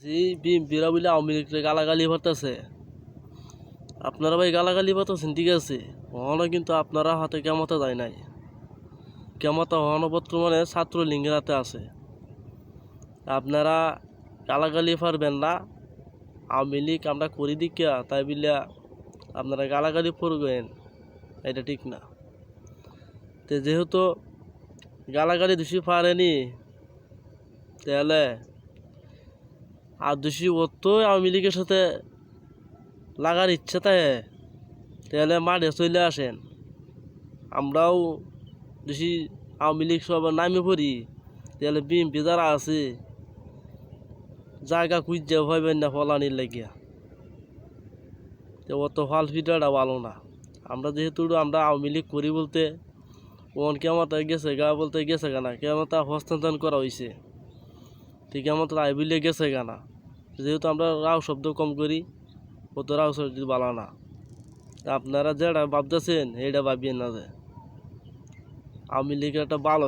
জি বিএমপিরা বলে আওয়ামী লীগকে গালাগালি ভরতেছে। আপনারা ভাই গালাগালি ভরতেছেন, ঠিক আছে, ওখানে কিন্তু আপনারা হাতে কেমতে যায় নাই। কেমতা হওয়ানো বর্তমানে ছাত্রলীগের হাতে আছে। আপনারা গালাগালি পারবেন না। আওয়ামী লীগ আমরা করি দিকা তাই বিলিয়া আপনারা গালাগালি পড়বেন, এটা ঠিক না। তো যেহেতু গালাগালি দোষী পারেনি, তাহলে আর দোষী তো আওয়ামী লীগের সাথে লাগার ইচ্ছে তাহলে মাঠে চলে আসেন। আমরাও দোষী আওয়ামী লীগ সব নামে পড়ি, তাহলে বিএমপি যারা আছে জায়গা খুঁজে ভাইবেন না ফলানির লাগিয়া। তো অত ফল ফিটাটা ভালো না। আমরা যেহেতু আমরা আওয়ামী লীগ করি বলতে ওন কেমতা গেছে গা বলতে গেছে গা না, কেমতা হস্তান্তর করা হয়েছে, ঠিক কেমন আইবিলে গেছে গা না। যেহেতু আমরা রাও শব্দ কম করি, ও তো রাও শব্দ ভালো না। আপনারা যেটা ভাবতেছেন এটা ভাবিয়েন না যে আওয়ামী লীগ একটা ভালো